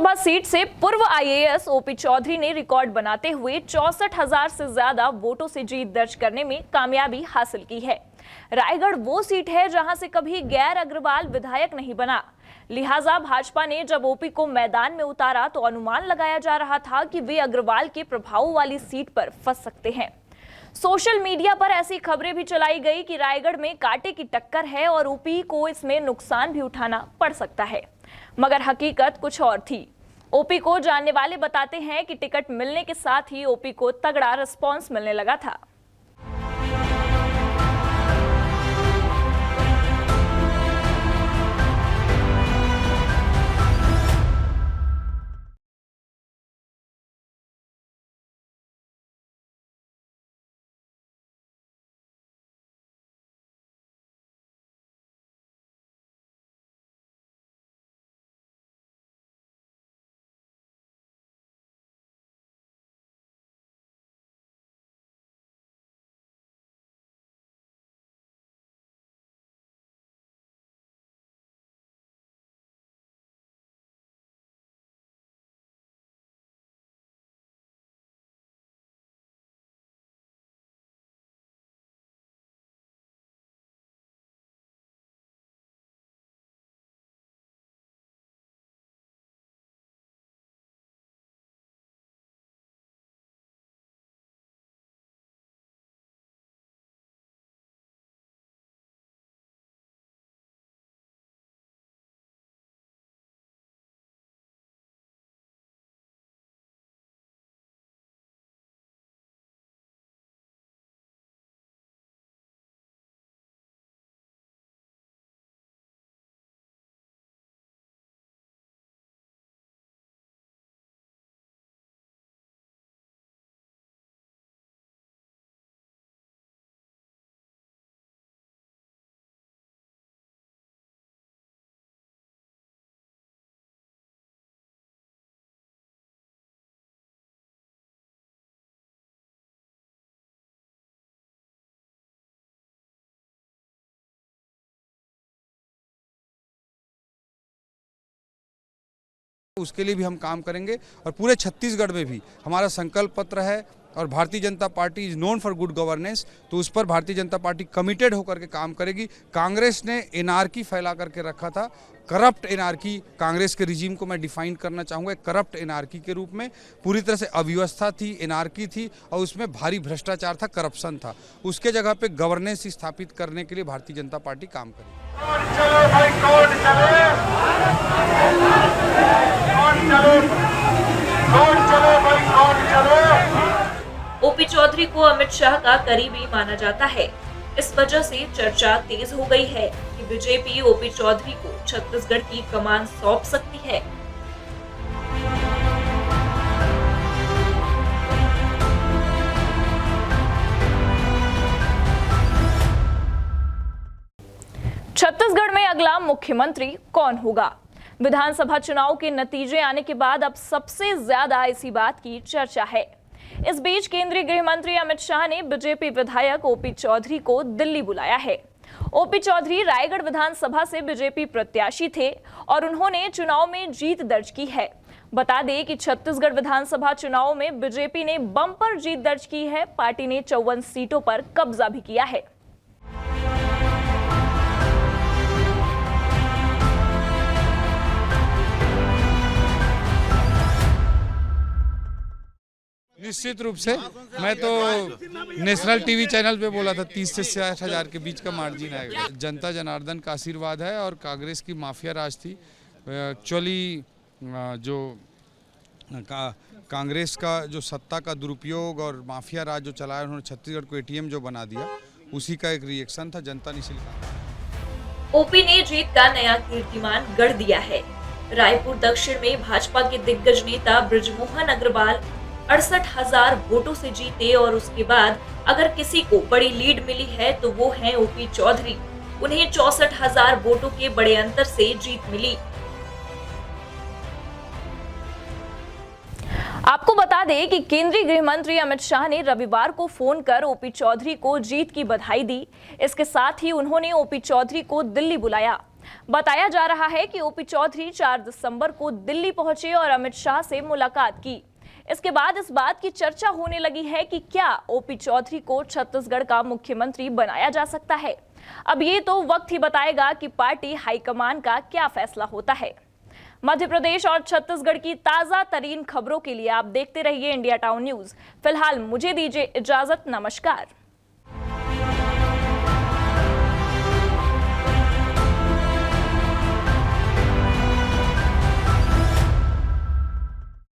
विधानसभा seat से पूर्व IAS OP Chaudhary ने रिकॉर्ड बनाते हुए 64,000 से ज्यादा वोटों से जीत दर्ज करने में कामयाबी हासिल की है। रायगढ़ वो सीट है जहां से कभी गैर अग्रवाल विधायक नहीं बना। लिहाजा भाजपा ने जब ओपी को मैदान में उतारा तो अनुमान लगाया जा रहा था कि वे अग्रवाल के प्रभाव वाली सीट पर फंस सकते हैं। सोशल मीडिया पर ऐसी खबरें भी चलाई गई कि रायगढ़ में कांटे की टक्कर है और ओपी को इसमें नुकसान भी उठाना पड़ सकता है, मगर हकीकत कुछ और थी। ओपी को जानने वाले बताते हैं कि टिकट मिलने के साथ ही ओपी को तगड़ा रिस्पांस मिलने लगा था। उसके लिए भी हम काम करेंगे और पूरे छत्तीसगढ़ में भी हमारा संकल्प पत्र है और Bharatiya Janata party is known for good governance, तो उस पर भारतीय जनता पार्टी कमिटेड होकर के काम करेगी। कांग्रेस ने एनार्की फैला करके रखा था, करप्ट एनार्की, कांग्रेस के रिजीम को मैं डिफाइन करना चाहूँगा करप्ट एनार्की के रूप में। पूरी तरह से अव्यवस्था थी, एनार्की थी और उसमें भारी भ्रष्टाचार था, करप्शन था। उसके जगह पे गवर्नेंस स्थापित करने के लिए भारतीय जनता पार्टी काम करेगी। ओपी चौधरी को अमित शाह का करीबी माना जाता है। इस वजह से चर्चा तेज हो गई है कि बीजेपी ओपी चौधरी को छत्तीसगढ़ की कमान सौंप सकती है। छत्तीसगढ़ में अगला मुख्यमंत्री कौन होगा? विधानसभा चुनाव के नतीजे आने के बाद अब सबसे ज्यादा इसी बात की चर्चा है। इस बीच केंद्रीय गृह मंत्री अमित शाह ने बीजेपी विधायक ओपी चौधरी को दिल्ली बुलाया है। ओपी चौधरी रायगढ़ विधानसभा से बीजेपी प्रत्याशी थे और उन्होंने चुनाव में जीत दर्ज की है। बता दें कि छत्तीसगढ़ विधानसभा चुनाव में बीजेपी ने बम्पर जीत दर्ज की है। पार्टी ने 54 सीटों पर कब्जा भी किया है। निश्चित रूप से मैं तो नेशनल टीवी चैनल पे बोला था 30 से 60 हजार के बीच का मार्जिन आएगा। जनता जनार्दन का आशीर्वाद है और कांग्रेस की माफिया राज थी। एक्चुअली जो कांग्रेस का जो सत्ता का दुरुपयोग और माफिया राज जो चलाया, उन्होंने छत्तीसगढ़ को एटीएम जो बना दिया, उसी का एक रिएक्शन था। जनता ने इसीलिए ओपी ने जीत का नया कीर्तिमान गढ़ दिया है। रायपुर दक्षिण में भाजपा के दिग्गज नेता बृजमोहन अग्रवाल 68,000 वोटों से जीते और उसके बाद अगर किसी को बड़ी लीड मिली है तो वो है ओपी चौधरी। उन्हें 64,000 वोटों के बड़े अंतर से जीत मिली। आपको बता दें कि केंद्रीय गृह मंत्री अमित शाह ने रविवार को फोन कर ओपी चौधरी को जीत की बधाई दी। इसके साथ ही उन्होंने ओपी चौधरी को दिल्ली बुलाया। बताया जा रहा है कि ओपी चौधरी 4 दिसंबर को दिल्ली पहुंचे और अमित शाह से मुलाकात की। इसके बाद इस बात की चर्चा होने लगी है कि क्या ओपी चौधरी को छत्तीसगढ़ का मुख्यमंत्री बनाया जा सकता है। अब ये तो वक्त ही बताएगा कि पार्टी हाईकमान का क्या फैसला होता है। मध्य प्रदेश और छत्तीसगढ़ की ताजा तरीन खबरों के लिए आप देखते रहिए इंडिया टाउन न्यूज। फिलहाल मुझे दीजिए इजाजत, नमस्कार।